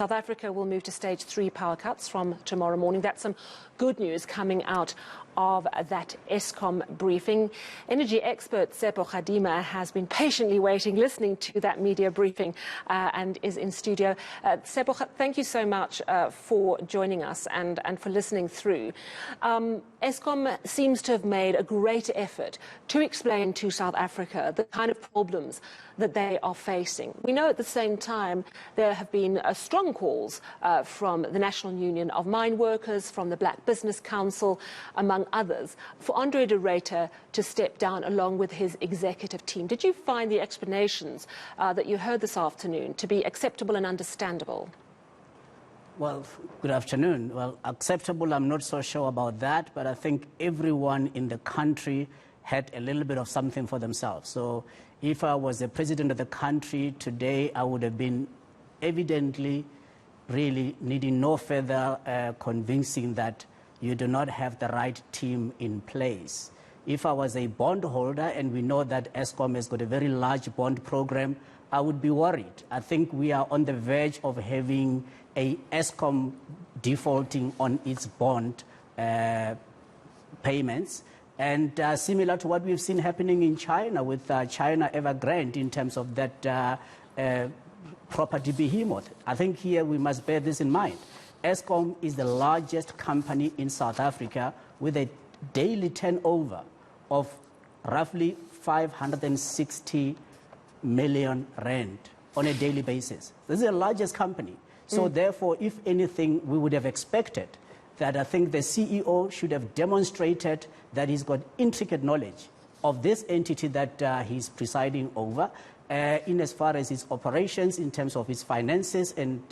South Africa will move to stage 3 power cuts from tomorrow morning. That's some good news coming out of that Eskom briefing. Energy expert Tshepo Kgadima has been patiently waiting, listening to that media briefing and is in studio. Tshepo, thank you so much for joining us and for listening through. Eskom seems to have made a great effort to explain to South Africa the kind of problems that they are facing. We know at the same time there have been strong calls from the National Union of Mine Workers, from the Black Business Council, among others, for Andre de Ruyter to step down along with his executive team. Did you find the explanations that you heard this afternoon to be acceptable and understandable? Well, good afternoon. Well, acceptable, I'm not so sure about that, but I think everyone in the country had a little bit of something for themselves. So if I was the president of the country today, I would have been evidently really needing no further convincing that you do not have the right team in place. If I was a bondholder, and we know that Eskom has got a very large bond program, I would be worried. I think we are on the verge of having a Eskom defaulting on its bond payments. And similar to what we've seen happening in China with China Evergrande in terms of that property behemoth. I think here we must bear this in mind. Eskom is the largest company in South Africa with a daily turnover of roughly 560 million rand on a daily basis. This is the largest company. So therefore, if anything, we would have expected that I think the CEO should have demonstrated that he's got intricate knowledge of this entity that he's presiding over in as far as his operations, in terms of his finances, and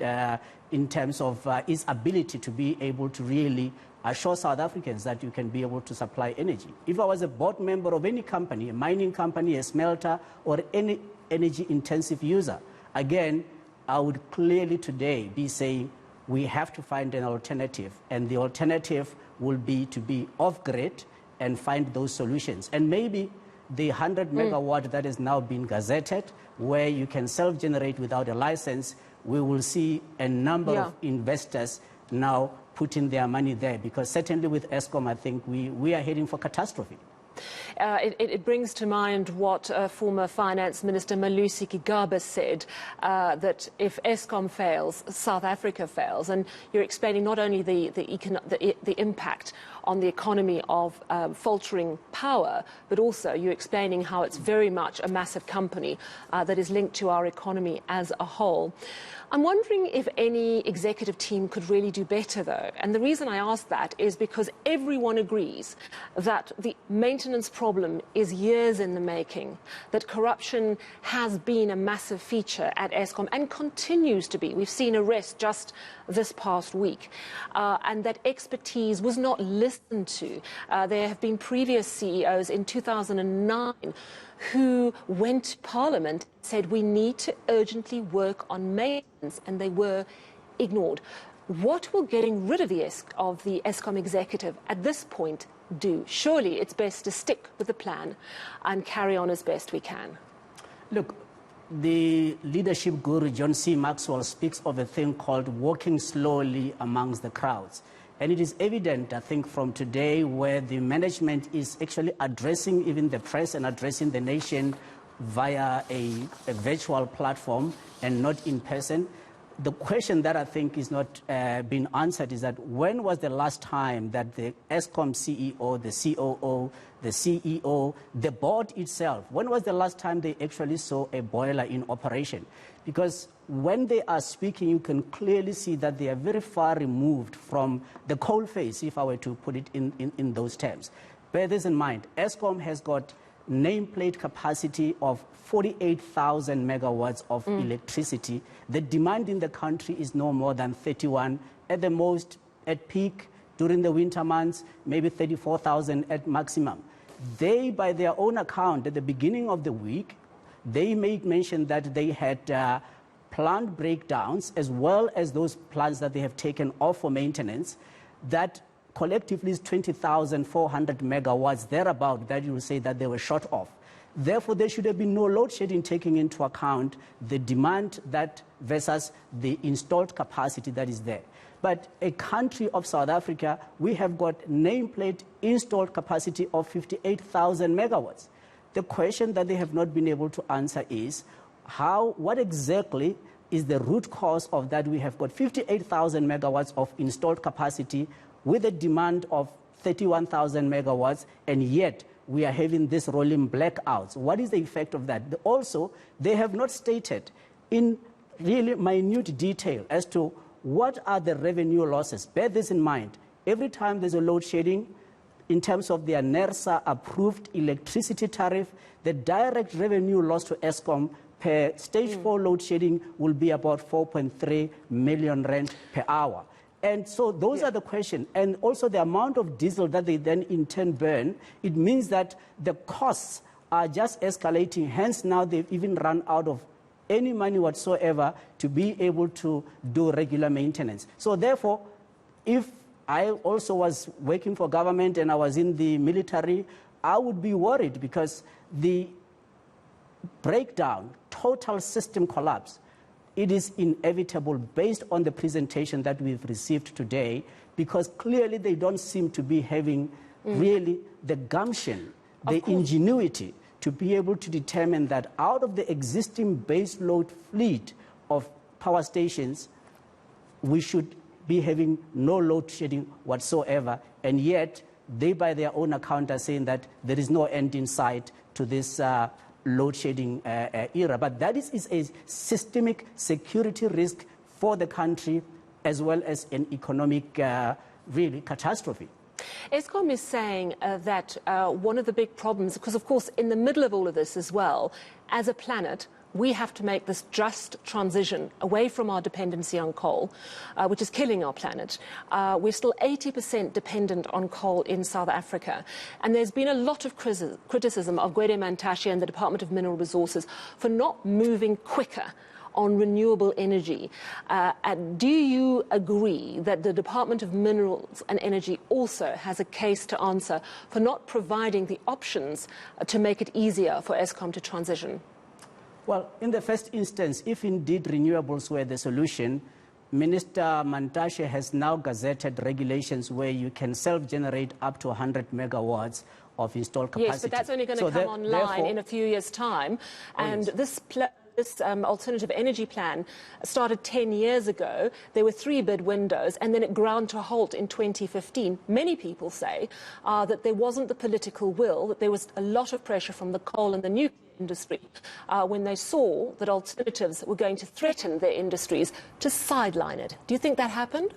in terms of his ability to be able to really assure South Africans that you can be able to supply energy. If I was a board member of any company, a mining company, a smelter, or any energy-intensive user, again, I would clearly today be saying we have to find an alternative, and the alternative will be to be off-grid and find those solutions. And maybe the 100 megawatt that is now being gazetted, where you can self-generate without a license, we will see a number of investors now putting their money there, because certainly with Eskom, I think we are heading for catastrophe. It brings to mind what former Finance Minister Malusi Gigaba said, that if Eskom fails, South Africa fails. And you're explaining not only the impact on the economy of faltering power, but also you're explaining how it's very much a massive company that is linked to our economy as a whole. I'm wondering if any executive team could really do better, though. And the reason I ask that is because everyone agrees that the maintenance problem is years in the making, that corruption has been a massive feature at Eskom and continues to be. We've seen arrests just this past week, and that expertise was not listened to. There have been previous CEOs in 2009 who went to Parliament and said we need to urgently work on maintenance, and they were ignored. What will getting rid of the Eskom executive at this point do? Surely it's best to stick with the plan and carry on as best we can. Look, the leadership guru John C. Maxwell speaks of a thing called walking slowly amongst the crowds. And it is evident, I think, from today where the management is actually addressing even the press and addressing the nation via a virtual platform and not in person. The question that I think is not being answered is that when was the last time that the Eskom CEO, the COO, the CEO, the board itself, when was the last time they actually saw a boiler in operation? Because when they are speaking, you can clearly see that they are very far removed from the coalface, if I were to put it in those terms. Bear this in mind, Eskom has got nameplate capacity of 48,000 megawatts of electricity. The demand in the country is no more than 31, at the most, at peak, during the winter months, maybe 34,000 at maximum. They, by their own account, at the beginning of the week, they made mention that they had plant breakdowns, as well as those plants that they have taken off for maintenance, that collectively is 20,400 megawatts, thereabout, that you will say that they were short of. Therefore, there should have been no load shedding, taking into account the demand that versus the installed capacity that is there. But a country of South Africa, we have got nameplate installed capacity of 58,000 megawatts. The question that they have not been able to answer is what exactly is the root cause of that? We have got 58,000 megawatts of installed capacity with a demand of 31,000 megawatts, and yet we are having this rolling blackouts. What is the effect of that? Also, they have not stated in really minute detail as to what are the revenue losses. Bear this in mind. Every time there's a load shedding, in terms of their NERSA approved electricity tariff, the direct revenue loss to Eskom per stage 4 load shedding will be about 4.3 million rand per hour. And so those are the questions. And also the amount of diesel that they then in turn burn, it means that the costs are just escalating. Hence now they've even run out of any money whatsoever to be able to do regular maintenance. So therefore, if I also was working for government and I was in the military, I would be worried because the breakdown, total system collapse, it is inevitable based on the presentation that we've received today, because clearly they don't seem to be having really the gumption, the ingenuity to be able to determine that out of the existing base load fleet of power stations, we should be having no load shedding whatsoever, and yet they by their own account are saying that there is no end in sight to this load shedding era. But that is a systemic security risk for the country as well as an economic really catastrophe. Eskom is saying that one of the big problems, because of course in the middle of all of this as well, as a planet, we have to make this just transition away from our dependency on coal, which is killing our planet. We're still 80% dependent on coal in South Africa. And there's been a lot of criticism of Gwede Mantashe and the Department of Mineral Resources for not moving quicker on renewable energy. Do you agree that the Department of Minerals and Energy also has a case to answer for not providing the options to make it easier for Eskom to transition? Well, in the first instance, if indeed renewables were the solution, Minister Mantashe has now gazetted regulations where you can self-generate up to 100 megawatts of installed capacity. Yes, but that's only going to come online in a few years' time. And this alternative energy plan started 10 years ago. There were 3 bid windows, and then it ground to a halt in 2015. Many people say that there wasn't the political will, that there was a lot of pressure from the coal and the nuclear industry when they saw that alternatives were going to threaten their industries to sideline it. Do you think that happened?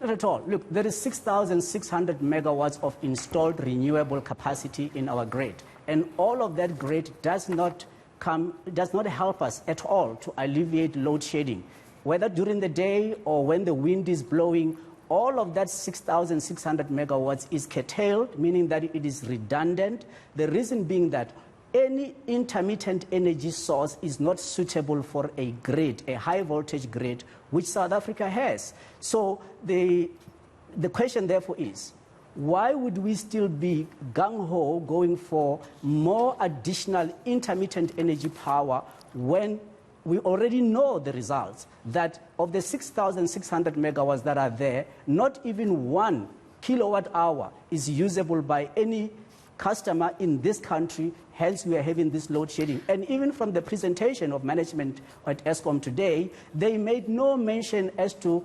Not at all. Look, there is 6,600 megawatts of installed renewable capacity in our grid, and all of that grid does not help us at all to alleviate load shedding, whether during the day or when the wind is blowing. All of that 6,600 megawatts is curtailed, meaning that it is redundant. The reason being that any intermittent energy source is not suitable for a grid, a high voltage grid, which South Africa has. So the question therefore is, why would we still be gung-ho going for more additional intermittent energy power when we already know the results, that of the 6,600 megawatts that are there, not even 1 kilowatt hour is usable by any customer in this country, hence we are having this load shedding. And even from the presentation of management at Eskom today, they made no mention as to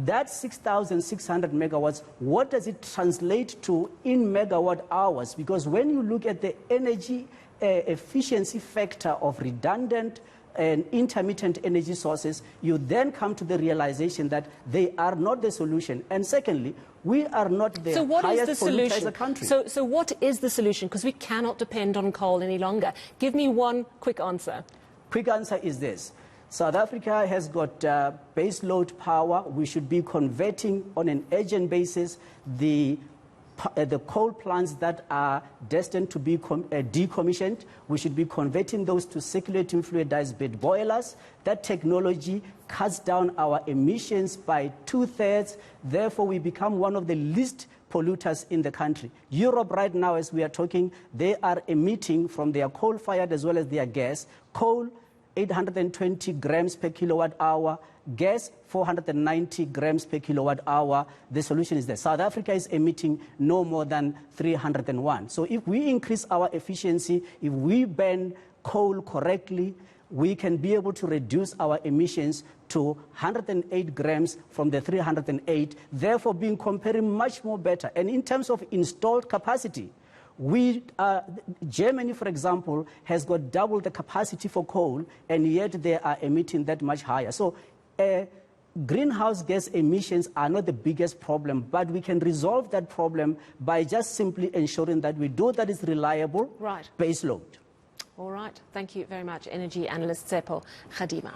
that 6,600 megawatts, what does it translate to in megawatt hours? Because when you look at the energy efficiency factor of redundant and intermittent energy sources, you then come to the realization that they are not the solution. And secondly, we are not the highest polluter as a country. So what is the solution? Because we cannot depend on coal any longer. Give me one quick answer. Quick answer is this. South Africa has got base load power. We should be converting on an urgent basis the the coal plants that are destined to be decommissioned, we should be converting those to circulating fluidized bed boilers. That technology cuts down our emissions by 2/3. Therefore, we become one of the least polluters in the country. Europe right now, as we are talking, they are emitting from their coal-fired as well as their gas. Coal, 820 grams per kilowatt hour. Gas, 490 grams per kilowatt hour. The solution is there. South Africa is emitting no more than 301. So if we increase our efficiency, if we burn coal correctly, we can be able to reduce our emissions to 108 grams from the 308, therefore being comparing much more better. And in terms of installed capacity, Germany, for example, has got double the capacity for coal, and yet they are emitting that much higher. So greenhouse gas emissions are not the biggest problem, but we can resolve that problem by just simply ensuring that we do that is reliable, base load. All right. Thank you very much, energy analyst Tshepo Kgadima.